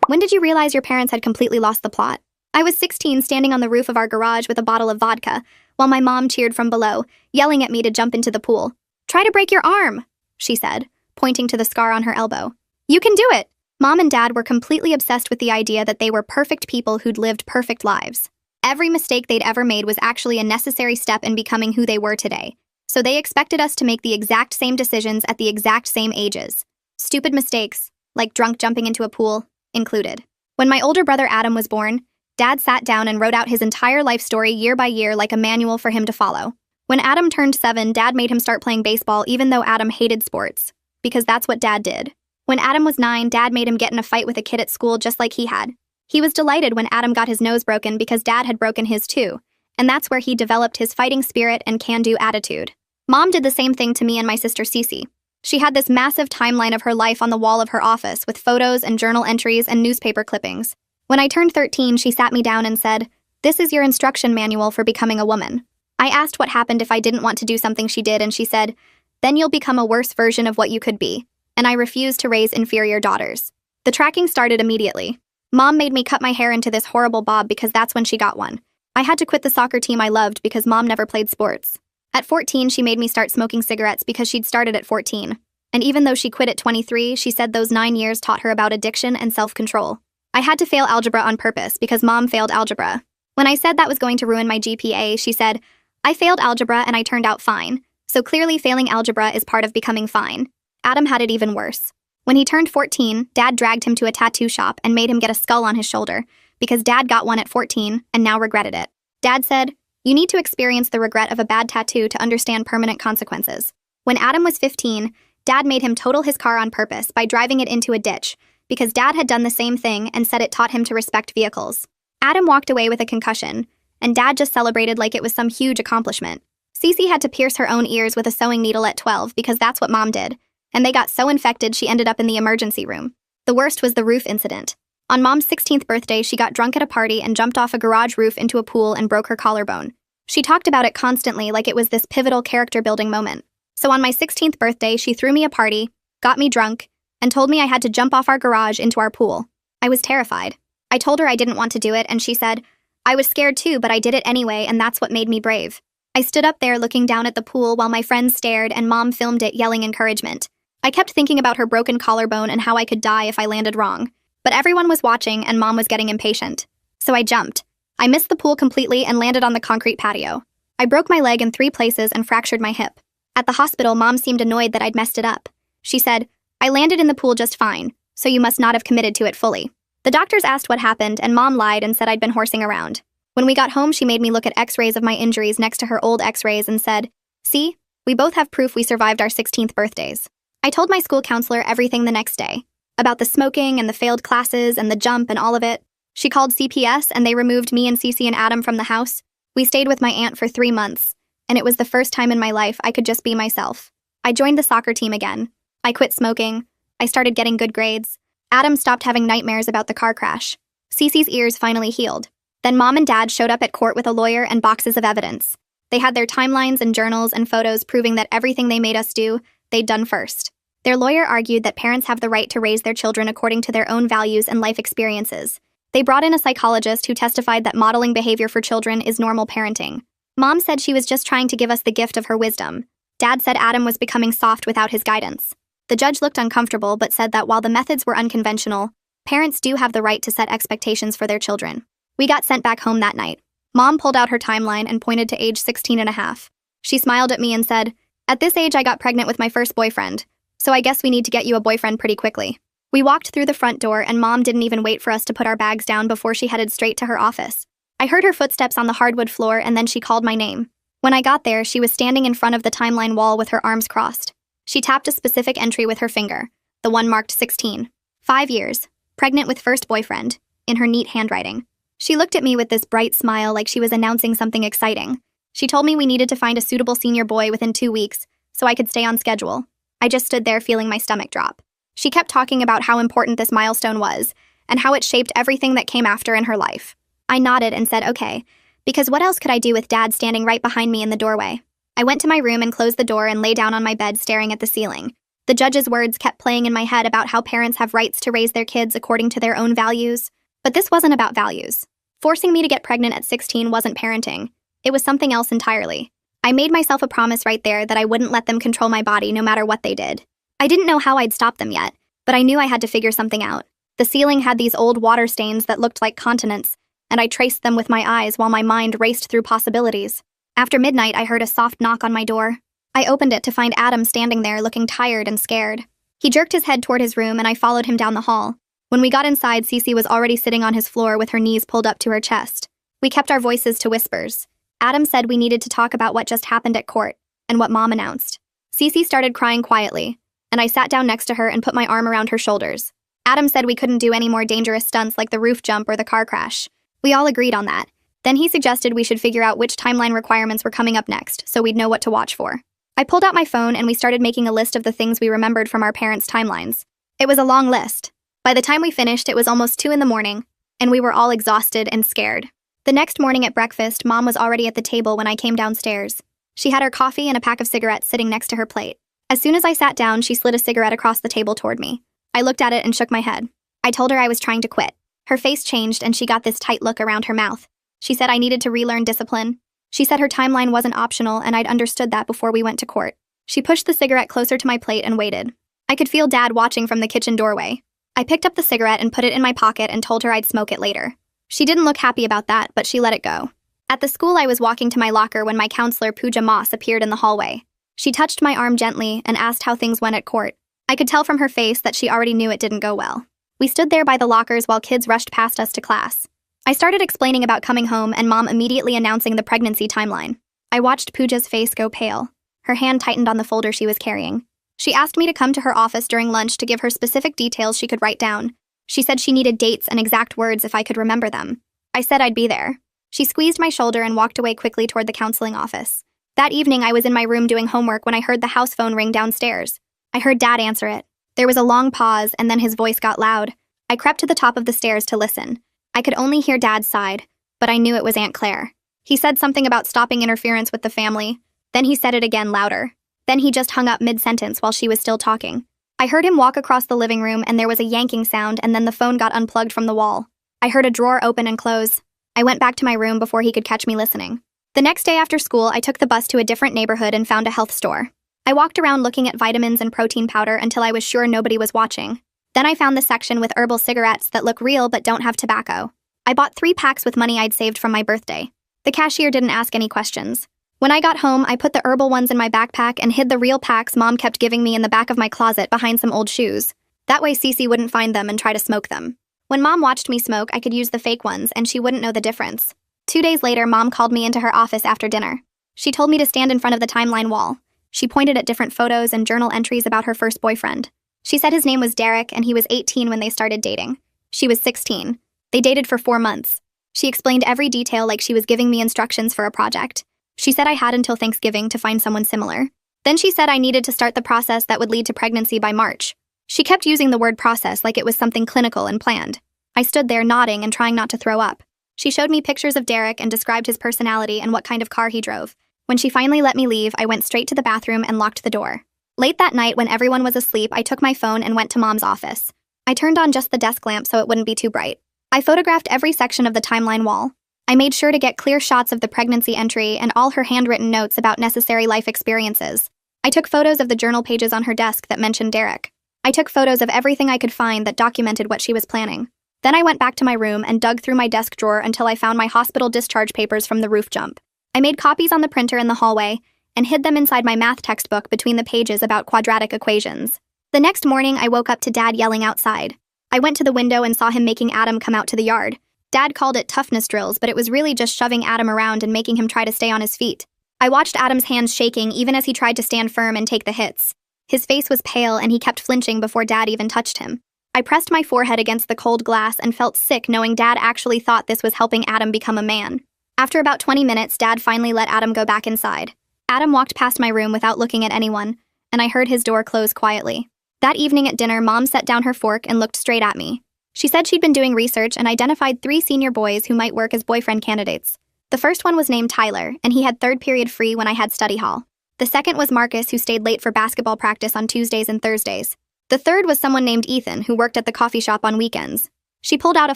When did you realize your parents had completely lost the plot? I was 16, standing on the roof of our garage with a bottle of vodka, while my mom cheered from below, yelling at me to jump into the pool. "Try to break your arm," she said, pointing to the scar on her elbow. "You can do it!" Mom and Dad were completely obsessed with the idea that they were perfect people who'd lived perfect lives. Every mistake they'd ever made was actually a necessary step in becoming who they were today. So they expected us to make the exact same decisions at the exact same ages. Stupid mistakes, like drunk jumping into a pool, included. When my older brother Adam was born, Dad sat down and wrote out his entire life story year by year like a manual for him to follow. When Adam turned 7, Dad made him start playing baseball even though Adam hated sports, because that's what Dad did. When Adam was 9, Dad made him get in a fight with a kid at school just like he had. He was delighted when Adam got his nose broken because Dad had broken his too, and that's where he developed his fighting spirit and can-do attitude. Mom did the same thing to me and my sister Cece. She had this massive timeline of her life on the wall of her office with photos and journal entries and newspaper clippings. When I turned 13, she sat me down and said, "This is your instruction manual for becoming a woman." I asked what happened if I didn't want to do something she did, and she said, "Then you'll become a worse version of what you could be." And I refused to raise inferior daughters. The tracking started immediately. Mom made me cut my hair into this horrible bob because that's when she got one. I had to quit the soccer team I loved because Mom never played sports. At 14, she made me start smoking cigarettes because she'd started at 14. And even though she quit at 23, she said those 9 years taught her about addiction and self-control. I had to fail algebra on purpose because Mom failed algebra. When I said that was going to ruin my GPA, she said, "I failed algebra and I turned out fine. So clearly failing algebra is part of becoming fine." Adam had it even worse. When he turned 14, Dad dragged him to a tattoo shop and made him get a skull on his shoulder because Dad got one at 14 and now regretted it. Dad said, "You need to experience the regret of a bad tattoo to understand permanent consequences." When Adam was 15, Dad made him total his car on purpose by driving it into a ditch because Dad had done the same thing and said it taught him to respect vehicles. Adam walked away with a concussion, and Dad just celebrated like it was some huge accomplishment. Cece had to pierce her own ears with a sewing needle at 12 because that's what Mom did, and they got so infected she ended up in the emergency room. The worst was the roof incident. On Mom's 16th birthday, she got drunk at a party and jumped off a garage roof into a pool and broke her collarbone. She talked about it constantly like it was this pivotal character-building moment. So on my 16th birthday, she threw me a party, got me drunk, and told me I had to jump off our garage into our pool. I was terrified. I told her I didn't want to do it, and she said, "I was scared too, but I did it anyway, and that's what made me brave." I stood up there looking down at the pool while my friends stared and Mom filmed it yelling encouragement. I kept thinking about her broken collarbone and how I could die if I landed wrong. But everyone was watching and Mom was getting impatient. So I jumped. I missed the pool completely and landed on the concrete patio. I broke my leg in 3 places and fractured my hip. At the hospital, Mom seemed annoyed that I'd messed it up. She said, "I landed in the pool just fine, so you must not have committed to it fully." The doctors asked what happened and Mom lied and said I'd been horsing around. When we got home, she made me look at x-rays of my injuries next to her old x-rays and said, "See, we both have proof we survived our 16th birthdays." I told my school counselor everything the next day, about the smoking and the failed classes and the jump and all of it. She called CPS and they removed me and Cece and Adam from the house. We stayed with my aunt for 3 months, and it was the first time in my life I could just be myself. I joined the soccer team again. I quit smoking. I started getting good grades. Adam stopped having nightmares about the car crash. Cece's ears finally healed. Then Mom and Dad showed up at court with a lawyer and boxes of evidence. They had their timelines and journals and photos proving that everything they made us do, they'd done first. Their lawyer argued that parents have the right to raise their children according to their own values and life experiences. They brought in a psychologist who testified that modeling behavior for children is normal parenting. Mom said she was just trying to give us the gift of her wisdom. Dad said Adam was becoming soft without his guidance. The judge looked uncomfortable but said that while the methods were unconventional, parents do have the right to set expectations for their children. We got sent back home that night. Mom pulled out her timeline and pointed to age 16 and a half. She smiled at me and said, "At this age, I got pregnant with my first boyfriend, so I guess we need to get you a boyfriend pretty quickly." We walked through the front door and Mom didn't even wait for us to put our bags down before she headed straight to her office. I heard her footsteps on the hardwood floor and then she called my name. When I got there, she was standing in front of the timeline wall with her arms crossed. She tapped a specific entry with her finger, the one marked 16. 5 years, pregnant with first boyfriend, in her neat handwriting. She looked at me with this bright smile like she was announcing something exciting. She told me we needed to find a suitable senior boy within 2 weeks so I could stay on schedule. I just stood there feeling my stomach drop. She kept talking about how important this milestone was and how it shaped everything that came after in her life. I nodded and said okay, because what else could I do with Dad standing right behind me in the doorway? I went to my room and closed the door and lay down on my bed staring at the ceiling. The judge's words kept playing in my head about how parents have rights to raise their kids according to their own values. But this wasn't about values. Forcing me to get pregnant at 16 wasn't parenting. It was something else entirely. I made myself a promise right there that I wouldn't let them control my body no matter what they did. I didn't know how I'd stop them yet, but I knew I had to figure something out. The ceiling had these old water stains that looked like continents, and I traced them with my eyes while my mind raced through possibilities. After midnight, I heard a soft knock on my door. I opened it to find Adam standing there looking tired and scared. He jerked his head toward his room and I followed him down the hall. When we got inside, Cece was already sitting on his floor with her knees pulled up to her chest. We kept our voices to whispers. Adam said we needed to talk about what just happened at court and what Mom announced. Cece started crying quietly, and I sat down next to her and put my arm around her shoulders. Adam said we couldn't do any more dangerous stunts like the roof jump or the car crash. We all agreed on that. Then he suggested we should figure out which timeline requirements were coming up next so we'd know what to watch for. I pulled out my phone and we started making a list of the things we remembered from our parents' timelines. It was a long list. By the time we finished, it was almost 2 a.m, and we were all exhausted and scared. The next morning at breakfast, Mom was already at the table when I came downstairs. She had her coffee and a pack of cigarettes sitting next to her plate. As soon as I sat down, she slid a cigarette across the table toward me. I looked at it and shook my head. I told her I was trying to quit. Her face changed and she got this tight look around her mouth. She said I needed to relearn discipline. She said her timeline wasn't optional and I'd understood that before we went to court. She pushed the cigarette closer to my plate and waited. I could feel Dad watching from the kitchen doorway. I picked up the cigarette and put it in my pocket and told her I'd smoke it later. She didn't look happy about that, but she let it go. At the school, I was walking to my locker when my counselor, Pooja Moss, appeared in the hallway. She touched my arm gently and asked how things went at court. I could tell from her face that she already knew it didn't go well. We stood there by the lockers while kids rushed past us to class. I started explaining about coming home and Mom immediately announcing the pregnancy timeline. I watched Pooja's face go pale. Her hand tightened on the folder she was carrying. She asked me to come to her office during lunch to give her specific details she could write down. She said she needed dates and exact words if I could remember them. I said I'd be there. She squeezed my shoulder and walked away quickly toward the counseling office. That evening, I was in my room doing homework when I heard the house phone ring downstairs. I heard Dad answer it. There was a long pause, and then his voice got loud. I crept to the top of the stairs to listen. I could only hear Dad's side, but I knew it was Aunt Claire. He said something about stopping interference with the family. Then he said it again louder. Then he just hung up mid-sentence while she was still talking. I heard him walk across the living room and there was a yanking sound and then the phone got unplugged from the wall. I heard a drawer open and close. I went back to my room before he could catch me listening. The next day after school, I took the bus to a different neighborhood and found a health store. I walked around looking at vitamins and protein powder until I was sure nobody was watching. Then I found the section with herbal cigarettes that look real but don't have tobacco. I bought 3 packs with money I'd saved from my birthday. The cashier didn't ask any questions. When I got home, I put the herbal ones in my backpack and hid the real packs Mom kept giving me in the back of my closet behind some old shoes. That way Cece wouldn't find them and try to smoke them. When Mom watched me smoke, I could use the fake ones and she wouldn't know the difference. 2 days later, Mom called me into her office after dinner. She told me to stand in front of the timeline wall. She pointed at different photos and journal entries about her first boyfriend. She said his name was Derek and he was 18 when they started dating. She was 16. They dated for 4 months. She explained every detail like she was giving me instructions for a project. She said I had until Thanksgiving to find someone similar. Then she said I needed to start the process that would lead to pregnancy by March. She kept using the word process like it was something clinical and planned. I stood there nodding and trying not to throw up. She showed me pictures of Derek and described his personality and what kind of car he drove. When she finally let me leave, I went straight to the bathroom and locked the door. Late that night, when everyone was asleep, I took my phone and went to Mom's office. I turned on just the desk lamp so it wouldn't be too bright. I photographed every section of the timeline wall. I made sure to get clear shots of the pregnancy entry and all her handwritten notes about necessary life experiences. I took photos of the journal pages on her desk that mentioned Derek. I took photos of everything I could find that documented what she was planning. Then I went back to my room and dug through my desk drawer until I found my hospital discharge papers from the roof jump. I made copies on the printer in the hallway and hid them inside my math textbook between the pages about quadratic equations. The next morning, I woke up to Dad yelling outside. I went to the window and saw him making Adam come out to the yard. Dad called it toughness drills, but it was really just shoving Adam around and making him try to stay on his feet. I watched Adam's hands shaking even as he tried to stand firm and take the hits. His face was pale and he kept flinching before Dad even touched him. I pressed my forehead against the cold glass and felt sick knowing Dad actually thought this was helping Adam become a man. After about 20 minutes, Dad finally let Adam go back inside. Adam walked past my room without looking at anyone, and I heard his door close quietly. That evening at dinner, Mom set down her fork and looked straight at me. She said she'd been doing research and identified 3 senior boys who might work as boyfriend candidates. The first one was named Tyler, and he had 3rd period free when I had study hall. The second was Marcus, who stayed late for basketball practice on Tuesdays and Thursdays. The third was someone named Ethan, who worked at the coffee shop on weekends. She pulled out a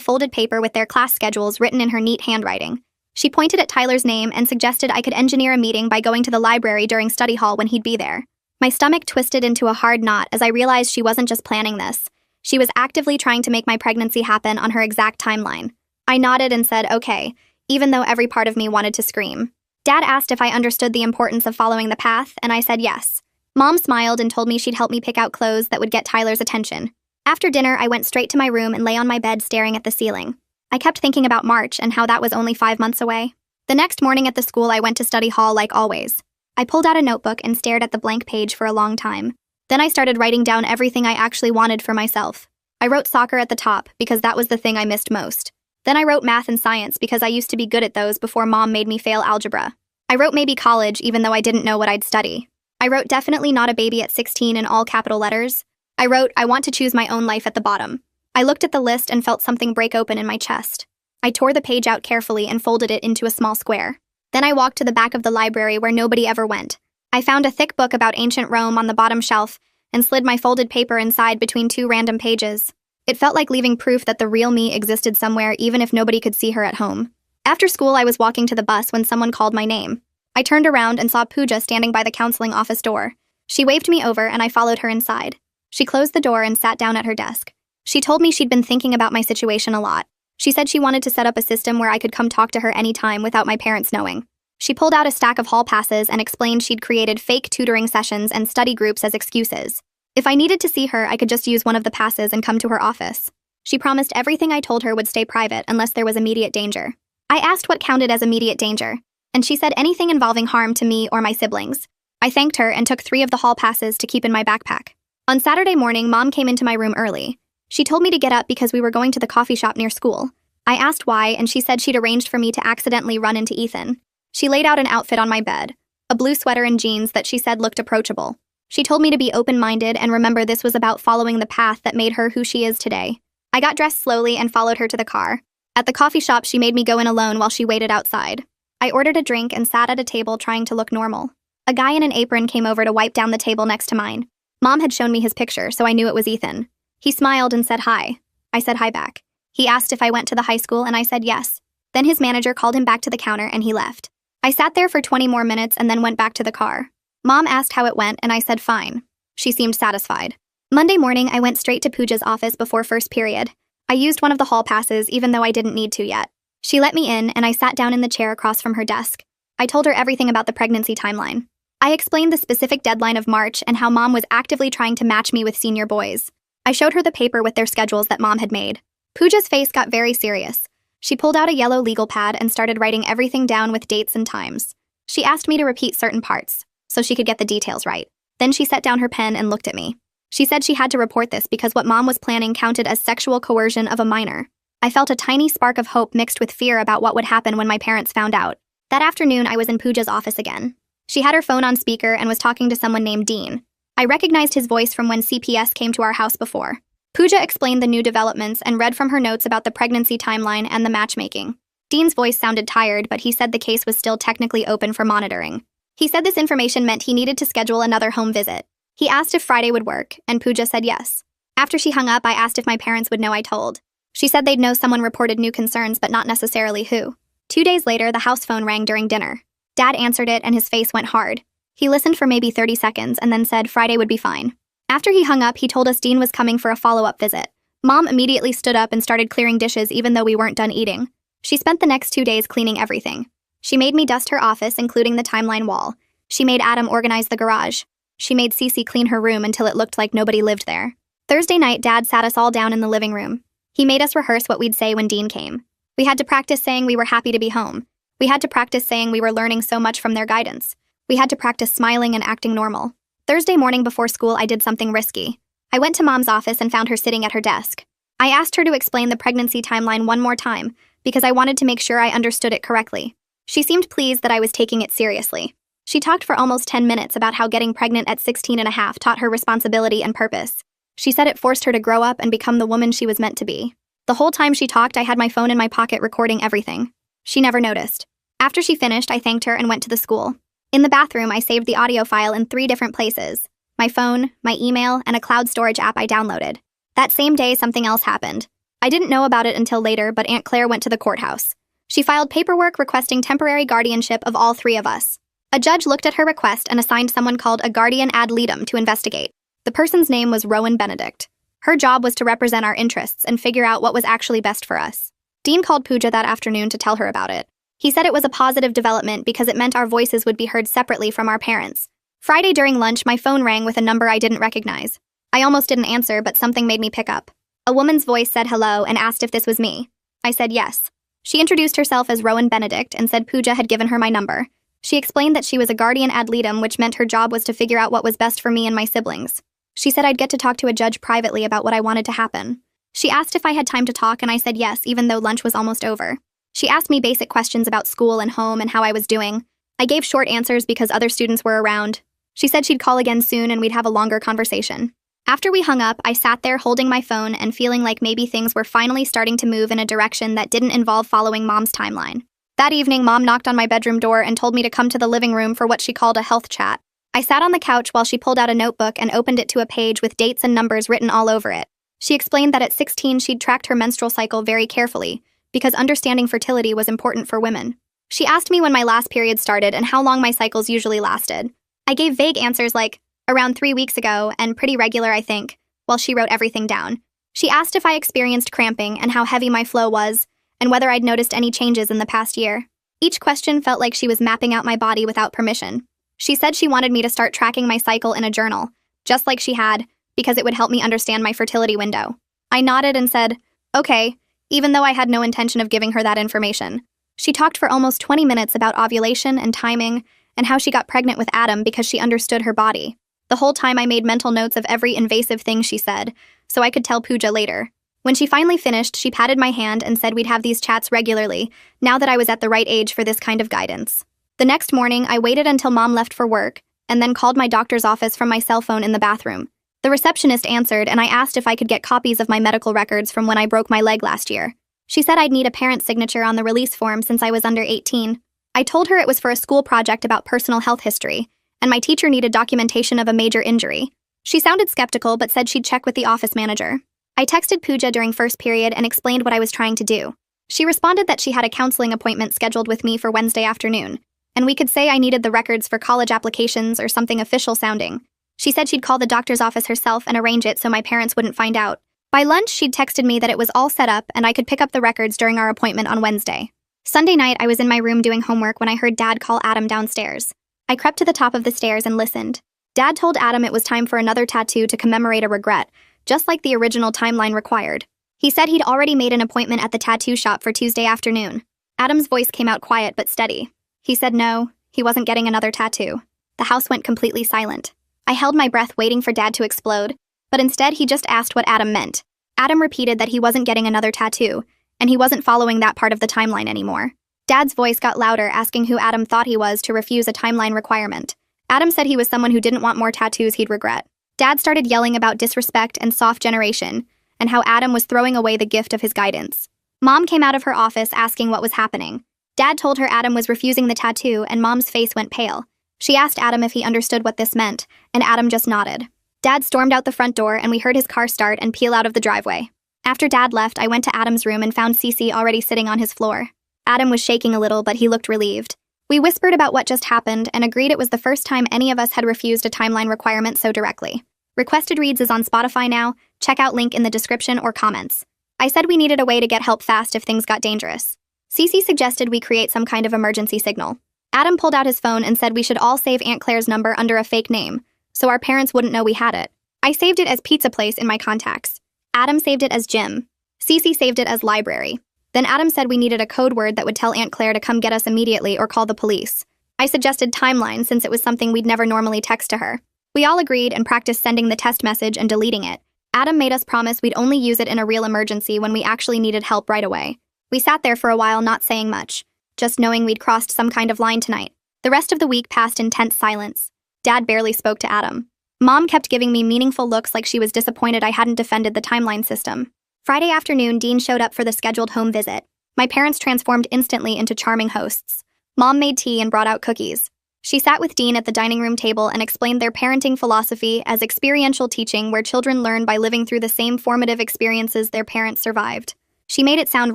folded paper with their class schedules written in her neat handwriting. She pointed at Tyler's name and suggested I could engineer a meeting by going to the library during study hall when he'd be there. My stomach twisted into a hard knot as I realized she wasn't just planning this. She was actively trying to make my pregnancy happen on her exact timeline. I nodded and said, okay, even though every part of me wanted to scream. Dad asked if I understood the importance of following the path, and I said yes. Mom smiled and told me she'd help me pick out clothes that would get Tyler's attention. After dinner, I went straight to my room and lay on my bed staring at the ceiling. I kept thinking about March and how that was only 5 months away. The next morning at the school, I went to study hall like always. I pulled out a notebook and stared at the blank page for a long time. Then I started writing down everything I actually wanted for myself. I wrote soccer at the top because that was the thing I missed most. Then I wrote math and science because I used to be good at those before Mom made me fail algebra. I wrote maybe college even though I didn't know what I'd study. I wrote definitely not a baby at 16 in all capital letters. I wrote I want to choose my own life at the bottom. I looked at the list and felt something break open in my chest. I tore the page out carefully and folded it into a small square. Then I walked to the back of the library where nobody ever went. I found a thick book about ancient Rome on the bottom shelf and slid my folded paper inside between 2 random pages. It felt like leaving proof that the real me existed somewhere even if nobody could see her at home. After school, I was walking to the bus when someone called my name. I turned around and saw Pooja standing by the counseling office door. She waved me over and I followed her inside. She closed the door and sat down at her desk. She told me she'd been thinking about my situation a lot. She said she wanted to set up a system where I could come talk to her anytime without my parents knowing. She pulled out a stack of hall passes and explained she'd created fake tutoring sessions and study groups as excuses. If I needed to see her, I could just use one of the passes and come to her office. She promised everything I told her would stay private unless there was immediate danger. I asked what counted as immediate danger, and she said anything involving harm to me or my siblings. I thanked her and took 3 of the hall passes to keep in my backpack. On Saturday morning, Mom came into my room early. She told me to get up because we were going to the coffee shop near school. I asked why, and she said she'd arranged for me to accidentally run into Ethan. She laid out an outfit on my bed, a blue sweater and jeans that she said looked approachable. She told me to be open-minded and remember this was about following the path that made her who she is today. I got dressed slowly and followed her to the car. At the coffee shop, she made me go in alone while she waited outside. I ordered a drink and sat at a table trying to look normal. A guy in an apron came over to wipe down the table next to mine. Mom had shown me his picture, so I knew it was Ethan. He smiled and said hi. I said hi back. He asked if I went to the high school and I said yes. Then his manager called him back to the counter and he left. I sat there for 20 more minutes and then went back to the car. Mom asked how it went and I said fine. She seemed satisfied. Monday morning, I went straight to Pooja's office before first period. I used one of the hall passes even though I didn't need to yet. She let me in and I sat down in the chair across from her desk. I told her everything about the pregnancy timeline. I explained the specific deadline of March and how Mom was actively trying to match me with senior boys. I showed her the paper with their schedules that Mom had made. Pooja's face got very serious. She pulled out a yellow legal pad and started writing everything down with dates and times. She asked me to repeat certain parts, so she could get the details right. Then she set down her pen and looked at me. She said she had to report this because what Mom was planning counted as sexual coercion of a minor. I felt a tiny spark of hope mixed with fear about what would happen when my parents found out. That afternoon, I was in Pooja's office again. She had her phone on speaker and was talking to someone named Dean. I recognized his voice from when CPS came to our house before. Pooja explained the new developments and read from her notes about the pregnancy timeline and the matchmaking. Dean's voice sounded tired, but he said the case was still technically open for monitoring. He said this information meant he needed to schedule another home visit. He asked if Friday would work, and Pooja said yes. After she hung up, I asked if my parents would know I told. She said they'd know someone reported new concerns, but not necessarily who. 2 days later, the house phone rang during dinner. Dad answered it and his face went hard. He listened for maybe 30 seconds and then said Friday would be fine. After he hung up, he told us Dean was coming for a follow-up visit. Mom immediately stood up and started clearing dishes even though we weren't done eating. She spent the next 2 days cleaning everything. She made me dust her office, including the timeline wall. She made Adam organize the garage. She made Cece clean her room until it looked like nobody lived there. Thursday night, Dad sat us all down in the living room. He made us rehearse what we'd say when Dean came. We had to practice saying we were happy to be home. We had to practice saying we were learning so much from their guidance. We had to practice smiling and acting normal. Thursday morning before school, I did something risky. I went to Mom's office and found her sitting at her desk. I asked her to explain the pregnancy timeline one more time because I wanted to make sure I understood it correctly. She seemed pleased that I was taking it seriously. She talked for almost 10 minutes about how getting pregnant at 16 and a half taught her responsibility and purpose. She said it forced her to grow up and become the woman she was meant to be. The whole time she talked, I had my phone in my pocket recording everything. She never noticed. After she finished, I thanked her and went to the school. In the bathroom, I saved the audio file in 3 different places: my phone, my email, and a cloud storage app I downloaded. That same day, something else happened. I didn't know about it until later, but Aunt Claire went to the courthouse. She filed paperwork requesting temporary guardianship of all 3 of us. A judge looked at her request and assigned someone called a guardian ad litem to investigate. The person's name was Rowan Benedict. Her job was to represent our interests and figure out what was actually best for us. Dean called Pooja that afternoon to tell her about it. He said it was a positive development because it meant our voices would be heard separately from our parents. Friday during lunch, my phone rang with a number I didn't recognize. I almost didn't answer, but something made me pick up. A woman's voice said hello and asked if this was me. I said yes. She introduced herself as Rowan Benedict and said Pooja had given her my number. She explained that she was a guardian ad litem, which meant her job was to figure out what was best for me and my siblings. She said I'd get to talk to a judge privately about what I wanted to happen. She asked if I had time to talk, and I said yes, even though lunch was almost over. She asked me basic questions about school and home and how I was doing. I gave short answers because other students were around. She said she'd call again soon and we'd have a longer conversation. After we hung up, I sat there holding my phone and feeling like maybe things were finally starting to move in a direction that didn't involve following Mom's timeline. That evening, Mom knocked on my bedroom door and told me to come to the living room for what she called a health chat. I sat on the couch while she pulled out a notebook and opened it to a page with dates and numbers written all over it. She explained that at 16 she'd tracked her menstrual cycle very carefully, because understanding fertility was important for women. She asked me when my last period started and how long my cycles usually lasted. I gave vague answers like, around 3 weeks ago, and pretty regular, I think, while she wrote everything down. She asked if I experienced cramping and how heavy my flow was, and whether I'd noticed any changes in the past year. Each question felt like she was mapping out my body without permission. She said she wanted me to start tracking my cycle in a journal, just like she had, because it would help me understand my fertility window. I nodded and said, okay, even though I had no intention of giving her that information. She talked for almost 20 minutes about ovulation and timing, and how she got pregnant with Adam because she understood her body. The whole time I made mental notes of every invasive thing she said, so I could tell Pooja later. When she finally finished, she patted my hand and said we'd have these chats regularly, now that I was at the right age for this kind of guidance. The next morning, I waited until Mom left for work, and then called my doctor's office from my cell phone in the bathroom. The receptionist answered, and I asked if I could get copies of my medical records from when I broke my leg last year. She said I'd need a parent's signature on the release form since I was under 18. I told her it was for a school project about personal health history, and my teacher needed documentation of a major injury. She sounded skeptical but said she'd check with the office manager. I texted Pooja during first period and explained what I was trying to do. She responded that she had a counseling appointment scheduled with me for Wednesday afternoon, and we could say I needed the records for college applications or something official sounding. She said she'd call the doctor's office herself and arrange it so my parents wouldn't find out. By lunch, she'd texted me that it was all set up and I could pick up the records during our appointment on Wednesday. Sunday night, I was in my room doing homework when I heard Dad call Adam downstairs. I crept to the top of the stairs and listened. Dad told Adam it was time for another tattoo to commemorate a regret, just like the original timeline required. He said he'd already made an appointment at the tattoo shop for Tuesday afternoon. Adam's voice came out quiet but steady. He said no, he wasn't getting another tattoo. The house went completely silent. I held my breath waiting for Dad to explode, but instead he just asked what Adam meant. Adam repeated that he wasn't getting another tattoo, and he wasn't following that part of the timeline anymore. Dad's voice got louder, asking who Adam thought he was to refuse a timeline requirement. Adam said he was someone who didn't want more tattoos he'd regret. Dad started yelling about disrespect and soft generation, and how Adam was throwing away the gift of his guidance. Mom came out of her office asking what was happening. Dad told her Adam was refusing the tattoo, and Mom's face went pale. She asked Adam if he understood what this meant, and Adam just nodded. Dad stormed out the front door, and we heard his car start and peel out of the driveway. After Dad left, I went to Adam's room and found Cece already sitting on his floor. Adam was shaking a little, but he looked relieved. We whispered about what just happened and agreed it was the first time any of us had refused a timeline requirement so directly. Requested Reads is on Spotify now. Check out link in the description or comments. I said we needed a way to get help fast if things got dangerous. Cece suggested we create some kind of emergency signal. Adam pulled out his phone and said we should all save Aunt Claire's number under a fake name, so our parents wouldn't know we had it. I saved it as Pizza Place in my contacts. Adam saved it as Gym. Cece saved it as Library. Then Adam said we needed a code word that would tell Aunt Claire to come get us immediately or call the police. I suggested Timeline since it was something we'd never normally text to her. We all agreed and practiced sending the test message and deleting it. Adam made us promise we'd only use it in a real emergency when we actually needed help right away. We sat there for a while not saying much, just knowing we'd crossed some kind of line tonight. The rest of the week passed in tense silence. Dad barely spoke to Adam. Mom kept giving me meaningful looks like she was disappointed I hadn't defended the timeline system. Friday afternoon, Dean showed up for the scheduled home visit. My parents transformed instantly into charming hosts. Mom made tea and brought out cookies. She sat with Dean at the dining room table and explained their parenting philosophy as experiential teaching where children learn by living through the same formative experiences their parents survived. She made it sound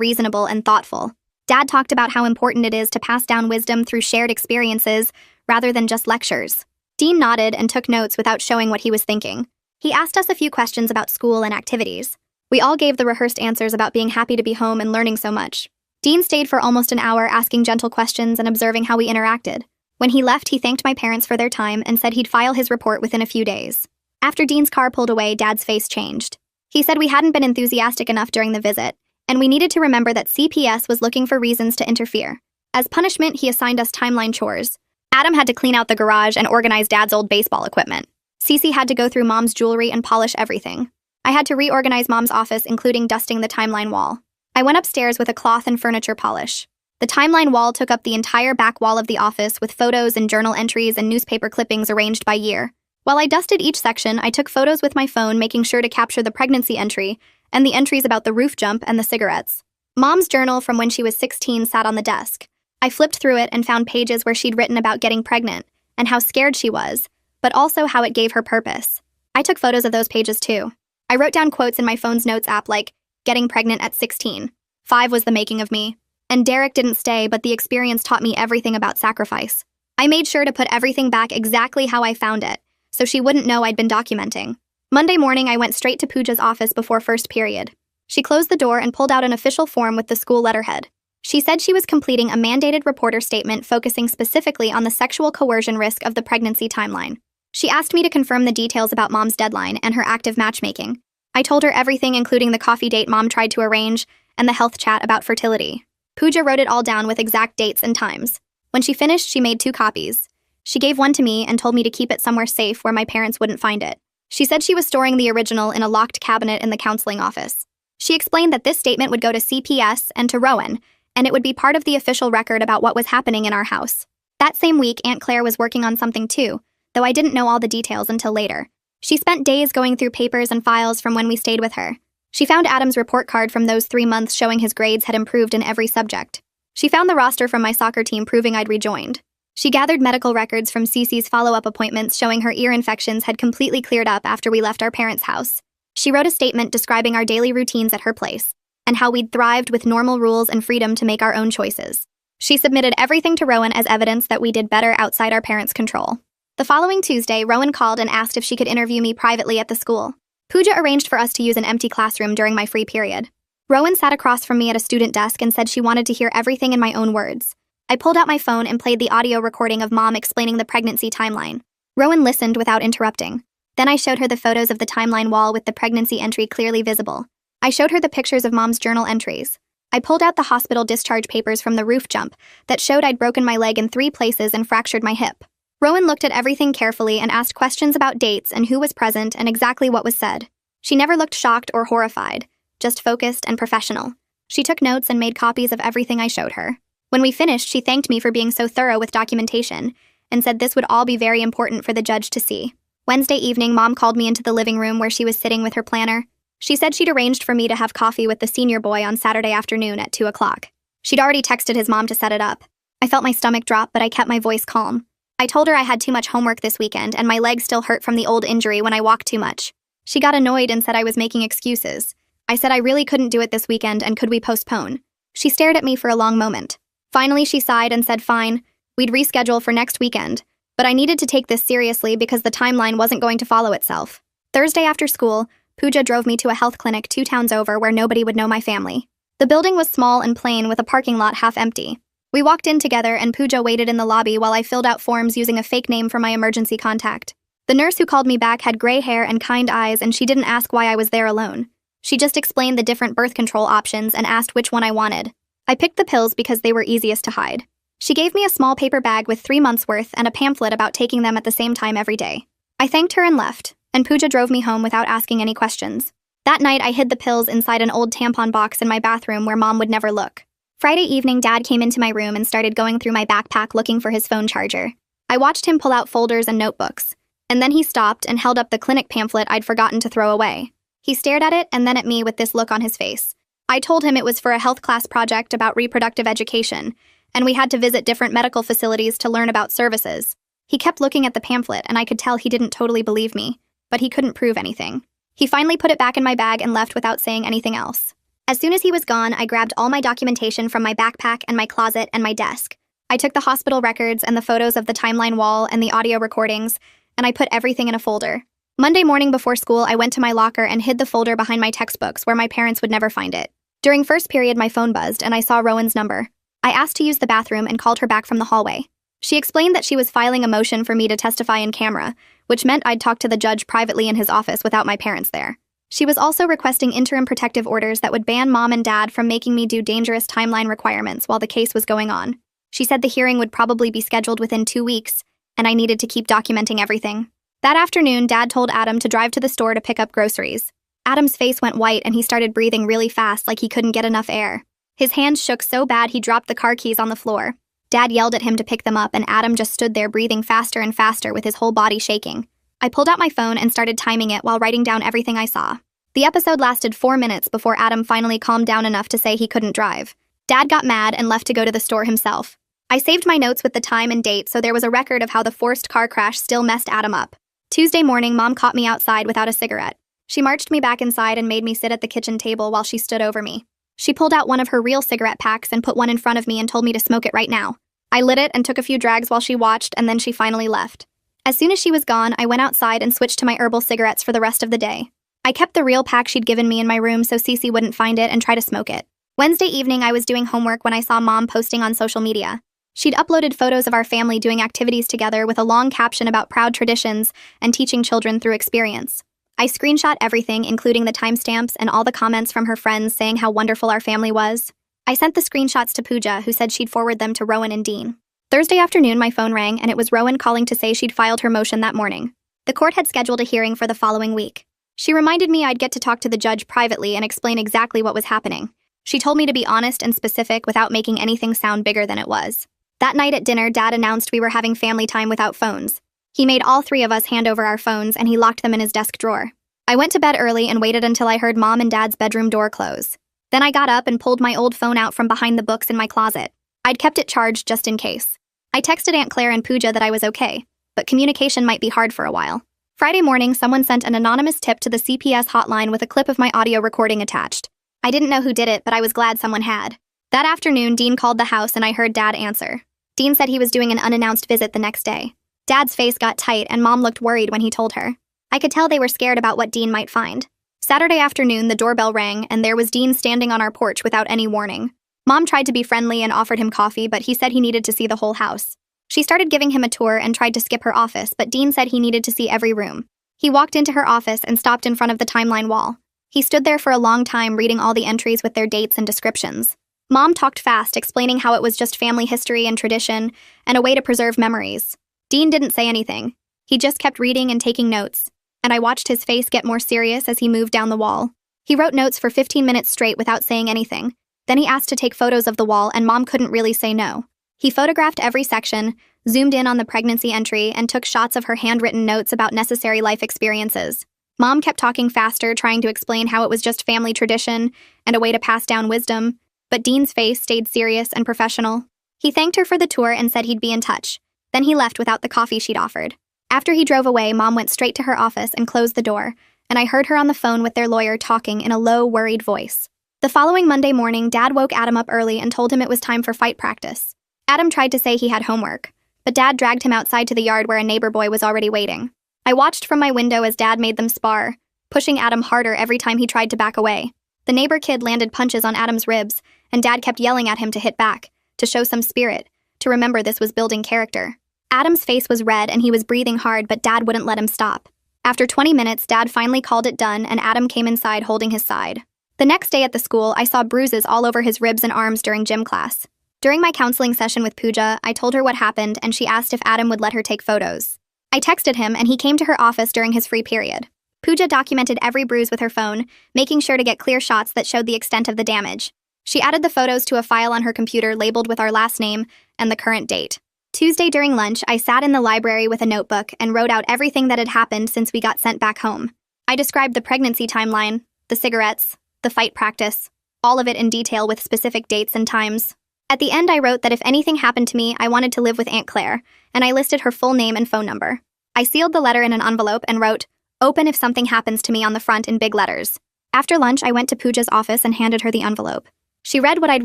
reasonable and thoughtful. Dad talked about how important it is to pass down wisdom through shared experiences rather than just lectures. Dean nodded and took notes without showing what he was thinking. He asked us a few questions about school and activities. We all gave the rehearsed answers about being happy to be home and learning so much. Dean stayed for almost an hour asking gentle questions and observing how we interacted. When he left, he thanked my parents for their time and said he'd file his report within a few days. After Dean's car pulled away, Dad's face changed. He said we hadn't been enthusiastic enough during the visit, and we needed to remember that CPS was looking for reasons to interfere. As punishment, he assigned us timeline chores. Adam had to clean out the garage and organize Dad's old baseball equipment. Cece had to go through Mom's jewelry and polish everything. I had to reorganize Mom's office, including dusting the timeline wall. I went upstairs with a cloth and furniture polish. The timeline wall took up the entire back wall of the office with photos and journal entries and newspaper clippings arranged by year. While I dusted each section, I took photos with my phone, making sure to capture the pregnancy entry and the entries about the roof jump and the cigarettes. Mom's journal from when she was 16 sat on the desk. I flipped through it and found pages where she'd written about getting pregnant and how scared she was, but also how it gave her purpose. I took photos of those pages too. I wrote down quotes in my phone's notes app like, "Getting pregnant at 16. 5 was the making of me." And Derek didn't stay, but the experience taught me everything about sacrifice. I made sure to put everything back exactly how I found it, so she wouldn't know I'd been documenting. Monday morning, I went straight to Pooja's office before first period. She closed the door and pulled out an official form with the school letterhead. She said she was completing a mandated reporter statement focusing specifically on the sexual coercion risk of the pregnancy timeline. She asked me to confirm the details about Mom's deadline and her active matchmaking. I told her everything, including the coffee date Mom tried to arrange and the health chat about fertility. Pooja wrote it all down with exact dates and times. When she finished, she made 2 copies. She gave one to me and told me to keep it somewhere safe where my parents wouldn't find it. She said she was storing the original in a locked cabinet in the counseling office. She explained that this statement would go to CPS and to Rowan, and it would be part of the official record about what was happening in our house. That same week, Aunt Claire was working on something too, though I didn't know all the details until later. She spent days going through papers and files from when we stayed with her. She found Adam's report card from those 3 months showing his grades had improved in every subject. She found the roster from my soccer team proving I'd rejoined. She gathered medical records from Cece's follow-up appointments showing her ear infections had completely cleared up after we left our parents' house. She wrote a statement describing our daily routines at her place, and how we'd thrived with normal rules and freedom to make our own choices. She submitted everything to Rowan as evidence that we did better outside our parents' control. The following Tuesday, Rowan called and asked if she could interview me privately at the school. Pooja arranged for us to use an empty classroom during my free period. Rowan sat across from me at a student desk and said she wanted to hear everything in my own words. I pulled out my phone and played the audio recording of Mom explaining the pregnancy timeline. Rowan listened without interrupting. Then I showed her the photos of the timeline wall with the pregnancy entry clearly visible. I showed her the pictures of Mom's journal entries. I pulled out the hospital discharge papers from the roof jump that showed I'd broken my leg in 3 places and fractured my hip. Rowan looked at everything carefully and asked questions about dates and who was present and exactly what was said. She never looked shocked or horrified, just focused and professional. She took notes and made copies of everything I showed her. When we finished, she thanked me for being so thorough with documentation and said this would all be very important for the judge to see. Wednesday evening, Mom called me into the living room where she was sitting with her planner. She said she'd arranged for me to have coffee with the senior boy on Saturday afternoon at 2 o'clock. She'd already texted his mom to set it up. I felt my stomach drop, but I kept my voice calm. I told her I had too much homework this weekend and my leg still hurt from the old injury when I walked too much. She got annoyed and said I was making excuses. I said I really couldn't do it this weekend and could we postpone? She stared at me for a long moment. Finally, she sighed and said fine, we'd reschedule for next weekend, but I needed to take this seriously because the timeline wasn't going to follow itself. Thursday after school, Pooja drove me to a health clinic 2 towns over where nobody would know my family. The building was small and plain with a parking lot half empty. We walked in together and Pooja waited in the lobby while I filled out forms using a fake name for my emergency contact. The nurse who called me back had gray hair and kind eyes and she didn't ask why I was there alone. She just explained the different birth control options and asked which one I wanted. I picked the pills because they were easiest to hide. She gave me a small paper bag with 3 months' worth and a pamphlet about taking them at the same time every day. I thanked her and left, and Pooja drove me home without asking any questions. That night, I hid the pills inside an old tampon box in my bathroom where Mom would never look. Friday evening, Dad came into my room and started going through my backpack looking for his phone charger. I watched him pull out folders and notebooks, and then he stopped and held up the clinic pamphlet I'd forgotten to throw away. He stared at it and then at me with this look on his face. I told him it was for a health class project about reproductive education, and we had to visit different medical facilities to learn about services. He kept looking at the pamphlet, and I could tell he didn't totally believe me, but he couldn't prove anything. He finally put it back in my bag and left without saying anything else. As soon as he was gone, I grabbed all my documentation from my backpack and my closet and my desk. I took the hospital records and the photos of the timeline wall and the audio recordings, and I put everything in a folder. Monday morning before school, I went to my locker and hid the folder behind my textbooks where my parents would never find it. During first period, my phone buzzed, and I saw Rowan's number. I asked to use the bathroom and called her back from the hallway. She explained that she was filing a motion for me to testify in camera, which meant I'd talk to the judge privately in his office without my parents there. She was also requesting interim protective orders that would ban Mom and Dad from making me do dangerous timeline requirements while the case was going on. She said the hearing would probably be scheduled within 2 weeks, and I needed to keep documenting everything. That afternoon, Dad told Adam to drive to the store to pick up groceries. Adam's face went white and he started breathing really fast like he couldn't get enough air. His hands shook so bad he dropped the car keys on the floor. Dad yelled at him to pick them up, and Adam just stood there breathing faster and faster with his whole body shaking. I pulled out my phone and started timing it while writing down everything I saw. The episode lasted 4 minutes before Adam finally calmed down enough to say he couldn't drive. Dad got mad and left to go to the store himself. I saved my notes with the time and date, so there was a record of how the forced car crash still messed Adam up. Tuesday morning, Mom caught me outside without a cigarette. She marched me back inside and made me sit at the kitchen table while she stood over me. She pulled out one of her real cigarette packs and put one in front of me and told me to smoke it right now. I lit it and took a few drags while she watched, and then she finally left. As soon as she was gone, I went outside and switched to my herbal cigarettes for the rest of the day. I kept the real pack she'd given me in my room so Cece wouldn't find it and try to smoke it. Wednesday evening, I was doing homework when I saw Mom posting on social media. She'd uploaded photos of our family doing activities together with a long caption about proud traditions and teaching children through experience. I screenshot everything, including the timestamps and all the comments from her friends saying how wonderful our family was. I sent the screenshots to Pooja, who said she'd forward them to Rowan and Dean. Thursday afternoon, my phone rang, and it was Rowan calling to say she'd filed her motion that morning. The court had scheduled a hearing for the following week. She reminded me I'd get to talk to the judge privately and explain exactly what was happening. She told me to be honest and specific without making anything sound bigger than it was. That night at dinner, Dad announced we were having family time without phones. He made all 3 of us hand over our phones, and he locked them in his desk drawer. I went to bed early and waited until I heard Mom and Dad's bedroom door close. Then I got up and pulled my old phone out from behind the books in my closet. I'd kept it charged just in case. I texted Aunt Claire and Pooja that I was okay, but communication might be hard for a while. Friday morning, someone sent an anonymous tip to the CPS hotline with a clip of my audio recording attached. I didn't know who did it, but I was glad someone had. That afternoon, Dean called the house and I heard Dad answer. Dean said he was doing an unannounced visit the next day. Dad's face got tight and Mom looked worried when he told her. I could tell they were scared about what Dean might find. Saturday afternoon, the doorbell rang and there was Dean standing on our porch without any warning. Mom tried to be friendly and offered him coffee, but he said he needed to see the whole house. She started giving him a tour and tried to skip her office, but Dean said he needed to see every room. He walked into her office and stopped in front of the timeline wall. He stood there for a long time reading all the entries with their dates and descriptions. Mom talked fast, explaining how it was just family history and tradition and a way to preserve memories. Dean didn't say anything. He just kept reading and taking notes, and I watched his face get more serious as he moved down the wall. He wrote notes for 15 minutes straight without saying anything. Then he asked to take photos of the wall, and Mom couldn't really say no. He photographed every section, zoomed in on the pregnancy entry, and took shots of her handwritten notes about necessary life experiences. Mom kept talking faster, trying to explain how it was just family tradition and a way to pass down wisdom, but Dean's face stayed serious and professional. He thanked her for the tour and said he'd be in touch. Then he left without the coffee she'd offered. After he drove away, Mom went straight to her office and closed the door, and I heard her on the phone with their lawyer talking in a low, worried voice. The following Monday morning, Dad woke Adam up early and told him it was time for fight practice. Adam tried to say he had homework, but Dad dragged him outside to the yard where a neighbor boy was already waiting. I watched from my window as Dad made them spar, pushing Adam harder every time he tried to back away. The neighbor kid landed punches on Adam's ribs, and Dad kept yelling at him to hit back, to show some spirit, to remember this was building character. Adam's face was red and he was breathing hard, but Dad wouldn't let him stop. After 20 minutes, Dad finally called it done, and Adam came inside holding his side. The next day at the school, I saw bruises all over his ribs and arms during gym class. During my counseling session with Pooja, I told her what happened, and she asked if Adam would let her take photos. I texted him, and he came to her office during his free period. Pooja documented every bruise with her phone, making sure to get clear shots that showed the extent of the damage. She added the photos to a file on her computer labeled with our last name and the current date. Tuesday during lunch, I sat in the library with a notebook and wrote out everything that had happened since we got sent back home. I described the pregnancy timeline, the cigarettes, the fight practice, all of it in detail with specific dates and times. At the end, I wrote that if anything happened to me, I wanted to live with Aunt Claire, and I listed her full name and phone number. I sealed the letter in an envelope and wrote, "Open if something happens to me" on the front in big letters. After lunch, I went to Pooja's office and handed her the envelope. She read what I'd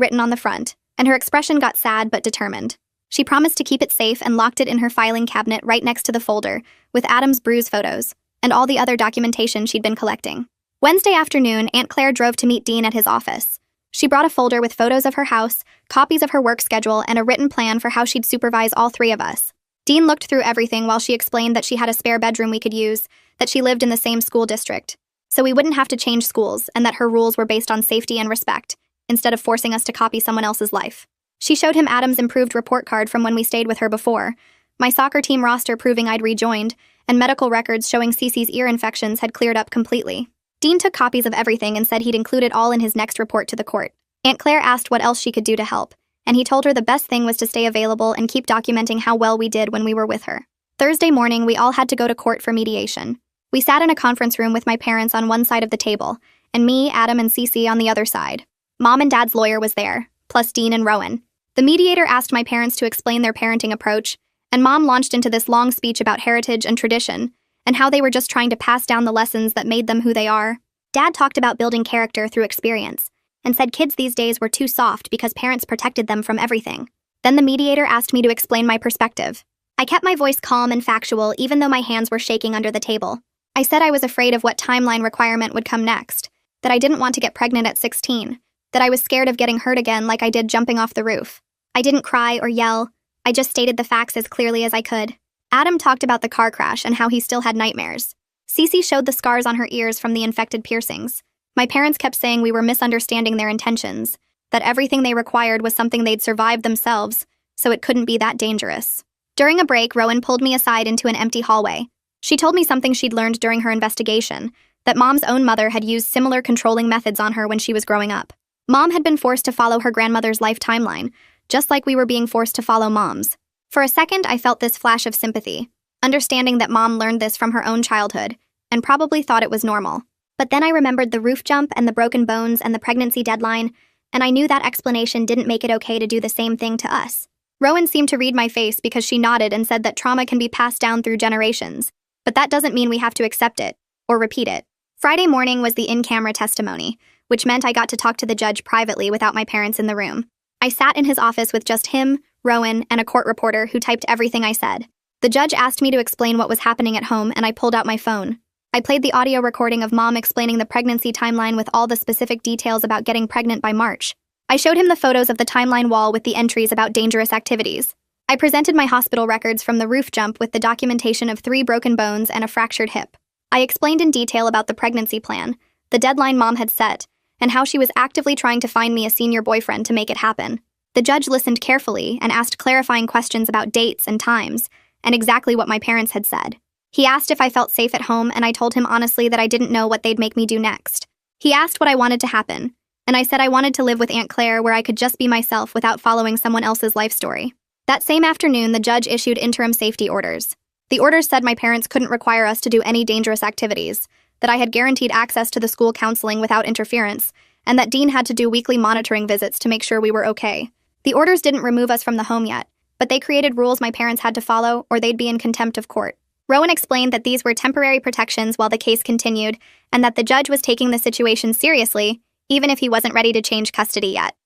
written on the front, and her expression got sad but determined. She promised to keep it safe and locked it in her filing cabinet right next to the folder, with Adam's bruise photos, and all the other documentation she'd been collecting. Wednesday afternoon, Aunt Claire drove to meet Dean at his office. She brought a folder with photos of her house, copies of her work schedule, and a written plan for how she'd supervise all three of us. Dean looked through everything while she explained that she had a spare bedroom we could use, that she lived in the same school district, so we wouldn't have to change schools, and that her rules were based on safety and respect, instead of forcing us to copy someone else's life. She showed him Adam's improved report card from when we stayed with her before, my soccer team roster proving I'd rejoined, and medical records showing Cece's ear infections had cleared up completely. Dean took copies of everything and said he'd include it all in his next report to the court. Aunt Claire asked what else she could do to help, and he told her the best thing was to stay available and keep documenting how well we did when we were with her. Thursday morning, we all had to go to court for mediation. We sat in a conference room with my parents on one side of the table, and me, Adam, and Cece on the other side. Mom and Dad's lawyer was there, plus Dean and Rowan. The mediator asked my parents to explain their parenting approach, and Mom launched into this long speech about heritage and tradition, and how they were just trying to pass down the lessons that made them who they are. Dad talked about building character through experience, and said kids these days were too soft because parents protected them from everything. Then the mediator asked me to explain my perspective. I kept my voice calm and factual even though my hands were shaking under the table. I said I was afraid of what timeline requirement would come next, that I didn't want to get pregnant at 16, that I was scared of getting hurt again like I did jumping off the roof. I didn't cry or yell, I just stated the facts as clearly as I could. Adam talked about the car crash and how he still had nightmares. Cece showed the scars on her ears from the infected piercings. My parents kept saying we were misunderstanding their intentions, that everything they required was something they'd survived themselves, so it couldn't be that dangerous. During a break, Rowan pulled me aside into an empty hallway. She told me something she'd learned during her investigation, that Mom's own mother had used similar controlling methods on her when she was growing up. Mom had been forced to follow her grandmother's life timeline, just like we were being forced to follow Mom's. For a second, I felt this flash of sympathy, understanding that Mom learned this from her own childhood, and probably thought it was normal. But then I remembered the roof jump and the broken bones and the pregnancy deadline, and I knew that explanation didn't make it okay to do the same thing to us. Rowan seemed to read my face because she nodded and said that trauma can be passed down through generations, but that doesn't mean we have to accept it, or repeat it. Friday morning was the in-camera testimony, which meant I got to talk to the judge privately without my parents in the room. I sat in his office with just him, Rowan, and a court reporter who typed everything I said. The judge asked me to explain what was happening at home, and I pulled out my phone. I played the audio recording of Mom explaining the pregnancy timeline with all the specific details about getting pregnant by March. I showed him the photos of the timeline wall with the entries about dangerous activities. I presented my hospital records from the roof jump with the documentation of 3 broken bones and a fractured hip. I explained in detail about the pregnancy plan, the deadline Mom had set, and how she was actively trying to find me a senior boyfriend to make it happen. The judge listened carefully and asked clarifying questions about dates and times, and exactly what my parents had said. He asked if I felt safe at home, and I told him honestly that I didn't know what they'd make me do next. He asked what I wanted to happen, and I said I wanted to live with Aunt Claire where I could just be myself without following someone else's life story. That same afternoon, the judge issued interim safety orders. The orders said my parents couldn't require us to do any dangerous activities, that I had guaranteed access to the school counseling without interference, and that Dean had to do weekly monitoring visits to make sure we were okay. The orders didn't remove us from the home yet, but they created rules my parents had to follow or they'd be in contempt of court. Rowan explained that these were temporary protections while the case continued, and that the judge was taking the situation seriously, even if he wasn't ready to change custody yet.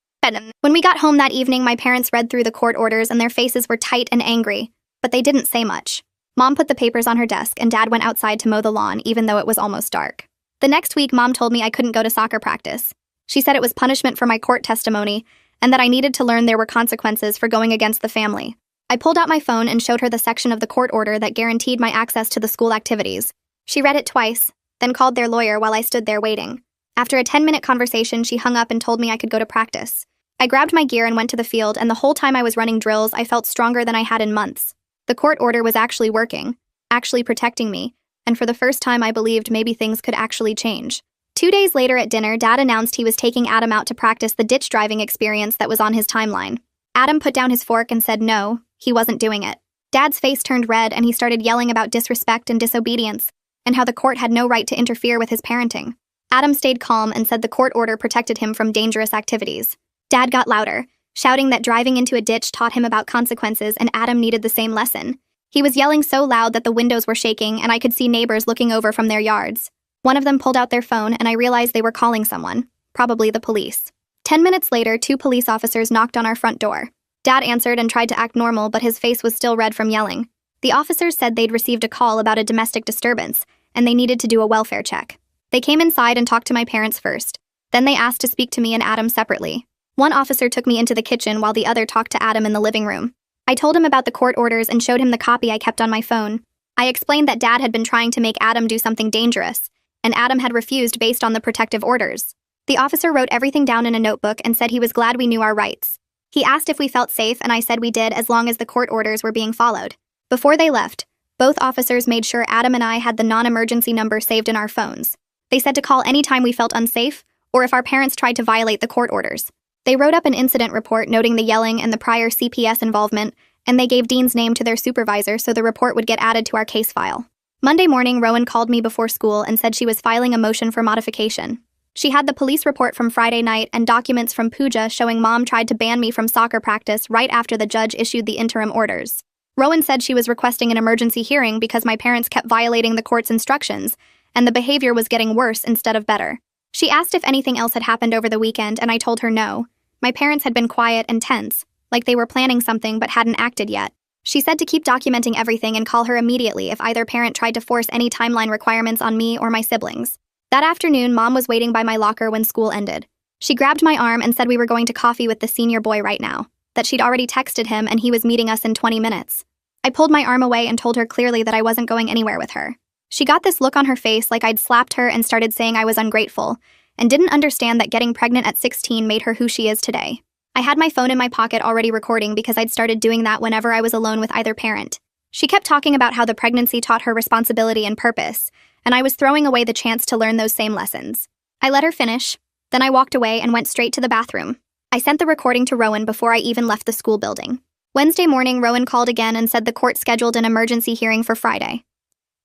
When we got home that evening, my parents read through the court orders and their faces were tight and angry, but they didn't say much. Mom put the papers on her desk and Dad went outside to mow the lawn even though it was almost dark. The next week, Mom told me I couldn't go to soccer practice. She said it was punishment for my court testimony and that I needed to learn there were consequences for going against the family. I pulled out my phone and showed her the section of the court order that guaranteed my access to the school activities. She read it twice, then called their lawyer while I stood there waiting. After a 10-minute conversation, she hung up and told me I could go to practice. I grabbed my gear and went to the field, and the whole time I was running drills, I felt stronger than I had in months. The court order was actually working, actually protecting me, and for the first time I believed maybe things could actually change. 2 days later at dinner, Dad announced he was taking Adam out to practice the ditch driving experience that was on his timeline. Adam put down his fork and said no, he wasn't doing it. Dad's face turned red and he started yelling about disrespect and disobedience, and how the court had no right to interfere with his parenting. Adam stayed calm and said the court order protected him from dangerous activities. Dad got louder. shouting that driving into a ditch taught him about consequences and Adam needed the same lesson. He was yelling so loud that the windows were shaking and I could see neighbors looking over from their yards. One of them pulled out their phone and I realized they were calling someone, probably the police. 10 minutes later, 2 police officers knocked on our front door. Dad answered and tried to act normal, but his face was still red from yelling. The officers said they'd received a call about a domestic disturbance, and they needed to do a welfare check. They came inside and talked to my parents first. Then they asked to speak to me and Adam separately. One officer took me into the kitchen while the other talked to Adam in the living room. I told him about the court orders and showed him the copy I kept on my phone. I explained that Dad had been trying to make Adam do something dangerous, and Adam had refused based on the protective orders. The officer wrote everything down in a notebook and said he was glad we knew our rights. He asked if we felt safe, and I said we did as long as the court orders were being followed. Before they left, both officers made sure Adam and I had the non-emergency number saved in our phones. They said to call anytime we felt unsafe, or if our parents tried to violate the court orders. They wrote up an incident report noting the yelling and the prior CPS involvement, and they gave Dean's name to their supervisor so the report would get added to our case file. Monday morning, Rowan called me before school and said she was filing a motion for modification. She had the police report from Friday night and documents from Pooja showing Mom tried to ban me from soccer practice right after the judge issued the interim orders. Rowan said she was requesting an emergency hearing because my parents kept violating the court's instructions, and the behavior was getting worse instead of better. She asked if anything else had happened over the weekend, and I told her no. My parents had been quiet and tense, like they were planning something but hadn't acted yet. She said to keep documenting everything and call her immediately if either parent tried to force any timeline requirements on me or my siblings. That afternoon, Mom was waiting by my locker when school ended. She grabbed my arm and said we were going to coffee with the senior boy right now, that she'd already texted him and he was meeting us in 20 minutes. I pulled my arm away and told her clearly that I wasn't going anywhere with her. She got this look on her face like I'd slapped her and started saying I was ungrateful, and didn't understand that getting pregnant at 16 made her who she is today. I had my phone in my pocket already recording because I'd started doing that whenever I was alone with either parent. She kept talking about how the pregnancy taught her responsibility and purpose, and I was throwing away the chance to learn those same lessons. I let her finish, then I walked away and went straight to the bathroom. I sent the recording to Rowan before I even left the school building. Wednesday morning, Rowan called again and said the court scheduled an emergency hearing for Friday.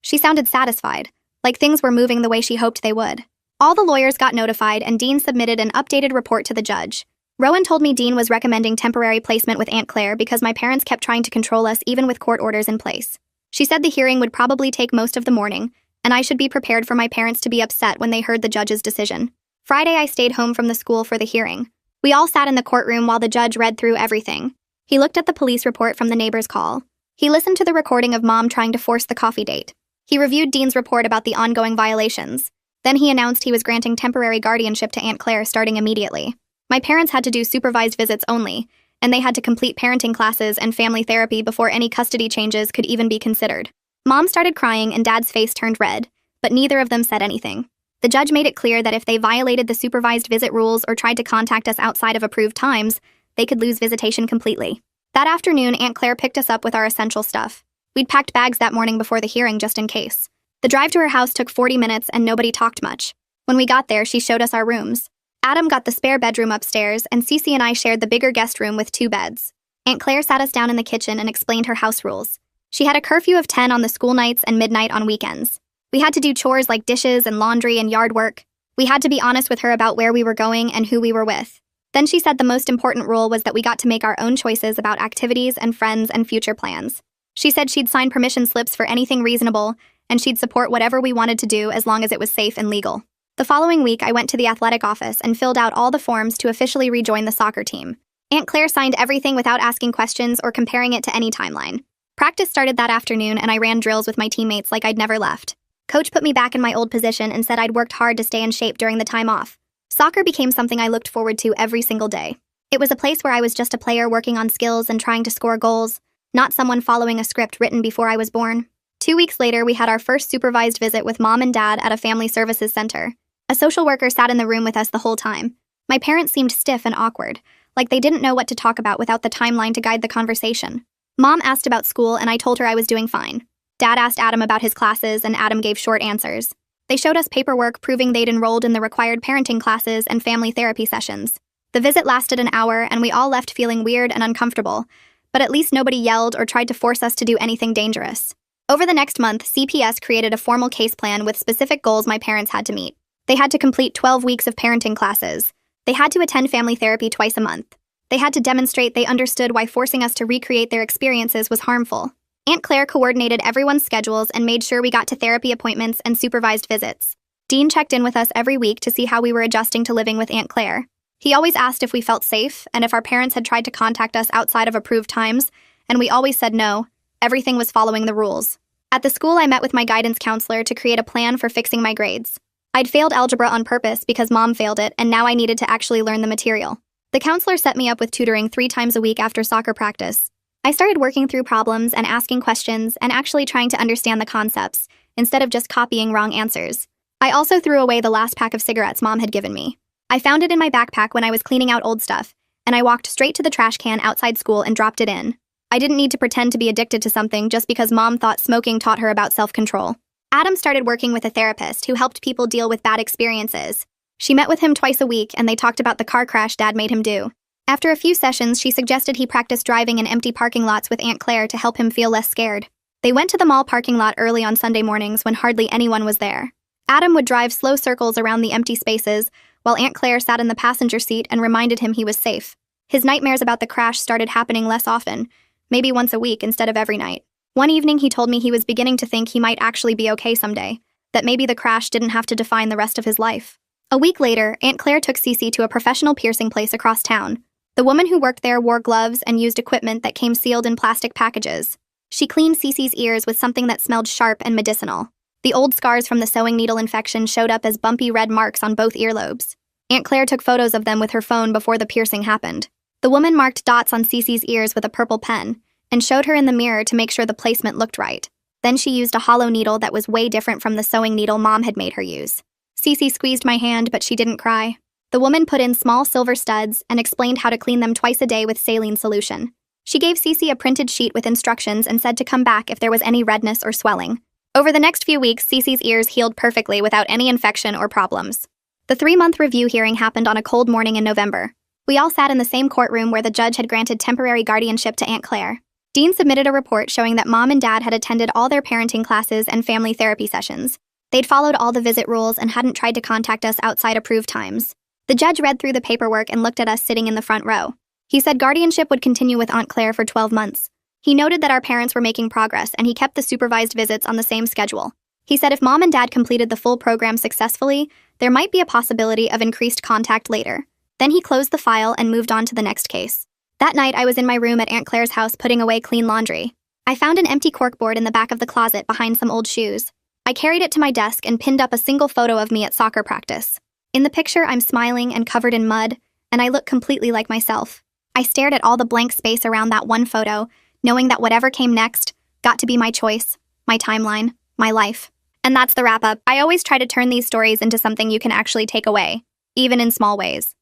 She sounded satisfied, like things were moving the way she hoped they would. All the lawyers got notified and Dean submitted an updated report to the judge. Rowan told me Dean was recommending temporary placement with Aunt Claire because my parents kept trying to control us even with court orders in place. She said the hearing would probably take most of the morning, and I should be prepared for my parents to be upset when they heard the judge's decision. Friday, I stayed home from the school for the hearing. We all sat in the courtroom while the judge read through everything. He looked at the police report from the neighbor's call. He listened to the recording of Mom trying to force the coffee date. He reviewed Dean's report about the ongoing violations. Then he announced he was granting temporary guardianship to Aunt Claire starting immediately. My parents had to do supervised visits only, and they had to complete parenting classes and family therapy before any custody changes could even be considered. Mom started crying and Dad's face turned red, but neither of them said anything. The judge made it clear that if they violated the supervised visit rules or tried to contact us outside of approved times, they could lose visitation completely. That afternoon, Aunt Claire picked us up with our essential stuff. We'd packed bags that morning before the hearing just in case. The drive to her house took 40 minutes and nobody talked much. When we got there, she showed us our rooms. Adam got the spare bedroom upstairs, and Cece and I shared the bigger guest room with 2 beds. Aunt Claire sat us down in the kitchen and explained her house rules. She had a curfew of 10 on the school nights and midnight on weekends. We had to do chores like dishes and laundry and yard work. We had to be honest with her about where we were going and who we were with. Then she said the most important rule was that we got to make our own choices about activities and friends and future plans. She said she'd sign permission slips for anything reasonable, and she'd support whatever we wanted to do as long as it was safe and legal. The following week, I went to the athletic office and filled out all the forms to officially rejoin the soccer team. Aunt Claire signed everything without asking questions or comparing it to any timeline. Practice started that afternoon, and I ran drills with my teammates like I'd never left. Coach put me back in my old position and said I'd worked hard to stay in shape during the time off. Soccer became something I looked forward to every single day. It was a place where I was just a player working on skills and trying to score goals, not someone following a script written before I was born. 2 weeks later, we had our first supervised visit with Mom and Dad at a family services center. A social worker sat in the room with us the whole time. My parents seemed stiff and awkward, like they didn't know what to talk about without the timeline to guide the conversation. Mom asked about school, and I told her I was doing fine. Dad asked Adam about his classes, and Adam gave short answers. They showed us paperwork proving they'd enrolled in the required parenting classes and family therapy sessions. The visit lasted an hour, and we all left feeling weird and uncomfortable, but at least nobody yelled or tried to force us to do anything dangerous. Over the next month, CPS created a formal case plan with specific goals my parents had to meet. They had to complete 12 weeks of parenting classes. They had to attend family therapy twice a month. They had to demonstrate they understood why forcing us to recreate their experiences was harmful. Aunt Claire coordinated everyone's schedules and made sure we got to therapy appointments and supervised visits. Dean checked in with us every week to see how we were adjusting to living with Aunt Claire. He always asked if we felt safe and if our parents had tried to contact us outside of approved times, and we always said no. Everything was following the rules. At the school, I met with my guidance counselor to create a plan for fixing my grades. I'd failed algebra on purpose because Mom failed it, and now I needed to actually learn the material. The counselor set me up with tutoring 3 times a week after soccer practice. I started working through problems and asking questions and actually trying to understand the concepts, instead of just copying wrong answers. I also threw away the last pack of cigarettes Mom had given me. I found it in my backpack when I was cleaning out old stuff, and I walked straight to the trash can outside school and dropped it in. I didn't need to pretend to be addicted to something just because Mom thought smoking taught her about self-control. Adam started working with a therapist who helped people deal with bad experiences. She met with him twice a week, and they talked about the car crash Dad made him do. After a few sessions, she suggested he practice driving in empty parking lots with Aunt Claire to help him feel less scared. They went to the mall parking lot early on Sunday mornings when hardly anyone was there. Adam would drive slow circles around the empty spaces, while Aunt Claire sat in the passenger seat and reminded him he was safe. His nightmares about the crash started happening less often, maybe once a week instead of every night. One evening he told me he was beginning to think he might actually be okay someday, that maybe the crash didn't have to define the rest of his life. A week later, Aunt Claire took Cece to a professional piercing place across town. The woman who worked there wore gloves and used equipment that came sealed in plastic packages. She cleaned Cece's ears with something that smelled sharp and medicinal. The old scars from the sewing needle infection showed up as bumpy red marks on both earlobes. Aunt Claire took photos of them with her phone before the piercing happened. The woman marked dots on Cece's ears with a purple pen and showed her in the mirror to make sure the placement looked right. Then she used a hollow needle that was way different from the sewing needle Mom had made her use. Cece squeezed my hand, but she didn't cry. The woman put in small silver studs and explained how to clean them twice a day with saline solution. She gave Cece a printed sheet with instructions and said to come back if there was any redness or swelling. Over the next few weeks, Cece's ears healed perfectly without any infection or problems. The 3-month review hearing happened on a cold morning in November. We all sat in the same courtroom where the judge had granted temporary guardianship to Aunt Claire. Dean submitted a report showing that Mom and Dad had attended all their parenting classes and family therapy sessions. They'd followed all the visit rules and hadn't tried to contact us outside approved times. The judge read through the paperwork and looked at us sitting in the front row. He said guardianship would continue with Aunt Claire for 12 months. He noted that our parents were making progress, and he kept the supervised visits on the same schedule. He said if Mom and Dad completed the full program successfully, there might be a possibility of increased contact later. Then he closed the file and moved on to the next case. That night, I was in my room at Aunt Claire's house putting away clean laundry. I found an empty corkboard in the back of the closet behind some old shoes. I carried it to my desk and pinned up a single photo of me at soccer practice. In the picture, I'm smiling and covered in mud, and I look completely like myself. I stared at all the blank space around that one photo, knowing that whatever came next got to be my choice, my timeline, my life. And that's the wrap-up. I always try to turn these stories into something you can actually take away, even in small ways.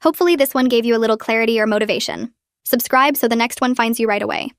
Hopefully this one gave you a little clarity or motivation. Subscribe so the next one finds you right away.